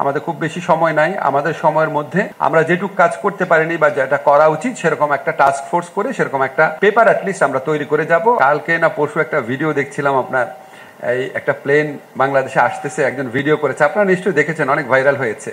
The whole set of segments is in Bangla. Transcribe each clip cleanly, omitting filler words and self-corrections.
আমাদের খুব বেশি সময় নাই। আমাদের সময়ের মধ্যে আমরা যেটুক কাজ করতে পারিনি বা যেটা করা উচিত সেরকম একটা টাস্ক ফোর্স করে সেরকম একটা পেপার অ্যাটলিস্ট আমরা তৈরি করে যাব। কালকে না পরশু একটা ভিডিও দেখছিলাম, আপনার এই একটা প্লেন বাংলাদেশে আসতেছে, একজন ভিডিও করেছে, আপনারা নিশ্চয়ই দেখেছেন, অনেক ভাইরাল হয়েছে।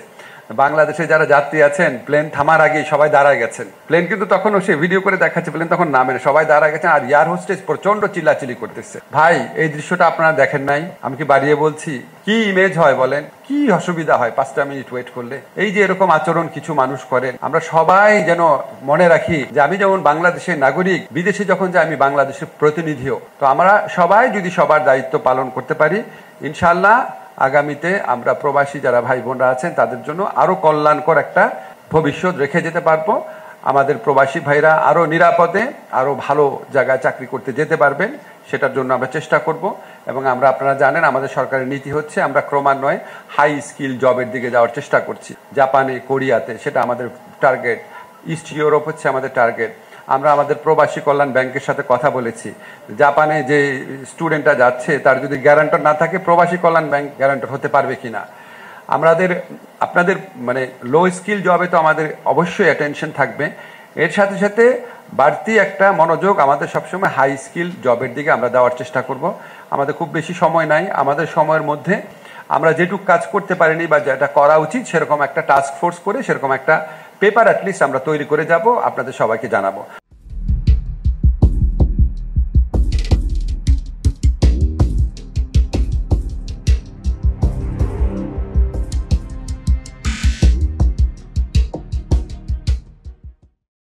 বাংলাদেশে যারা যাত্রী আছেন প্লেন থামার আগেই সবাই দাঁড়ায় গেছেন। প্লেন কিন্তু তখনও সে ভিডিও করে দেখাচ্ছে, প্লেন তখন নামে না, সবাই দাঁড়ায় গেছেন। আর এয়ার হোস্টেস প্রচন্ড চিল্লাচিল্লি করতেছে। ভাই, এই দৃশ্যটা আপনারা দেখেন নাই? আমি কি বাড়িয়ে বলছি? কি ইমেজ হয় বলেন, কি অসুবিধা হয় 5টা মিনিট ওয়েট করলে? এই যে এরকম আচরণ কিছু মানুষ করেন, আমরা সবাই যেন মনে রাখি যে আমি যেমন বাংলাদেশের নাগরিক, বিদেশে যখন যাই আমি বাংলাদেশের প্রতিনিধিও। তো আমরা সবাই যদি সবার দায়িত্ব পালন করতে পারি, ইনশাআল্লাহ আগামীতে আমরা প্রবাসী যারা ভাই বোনরা আছেন তাদের জন্য আরো কল্যাণকর একটা ভবিষ্যৎ রেখে যেতে পারবো। আমাদের প্রবাসী ভাইরা আরো নিরাপদে আরো ভালো জায়গায় চাকরি করতে যেতে পারবেন, সেটার জন্য আমরা চেষ্টা করব। এবং আমরা, আপনারা জানেন, আমাদের সরকারের নীতি হচ্ছে আমরা ক্রমান্বয়ে হাই স্কিল জবের দিকে যাওয়ার চেষ্টা করছি। জাপানে, কোরিয়াতে সেটা আমাদের টার্গেট, ইস্ট ইউরোপ হচ্ছে আমাদের টার্গেট। আমরা আমাদের প্রবাসী কল্যাণ ব্যাংকের সাথে কথা বলেছি, জাপানে যে স্টুডেন্টরা যাচ্ছে তার যদি গ্যারান্টর না থাকে, প্রবাসী কল্যাণ ব্যাংক গ্যারান্টর হতে পারবে কিনা। আপনাদের মানে লো স্কিল জবে তো আমাদের অবশ্যই অ্যাটেনশন থাকবে, এর সাথে সাথে বাড়তি একটা মনোযোগ আমাদের সবসময় হাই স্কিল জবের দিকে আমরা দেওয়ার চেষ্টা করব। আমাদের খুব বেশি সময় নাই। আমাদের সময়ের মধ্যে আমরা যেটুক কাজ করতে পারিনি বা যেটা করা উচিত সেরকম একটা টাস্ক ফোর্স করে সেরকম একটা পেপার অ্যাটলিস্ট আমরা তৈরি করে যাব, আপনাদের সবাইকে জানাবো।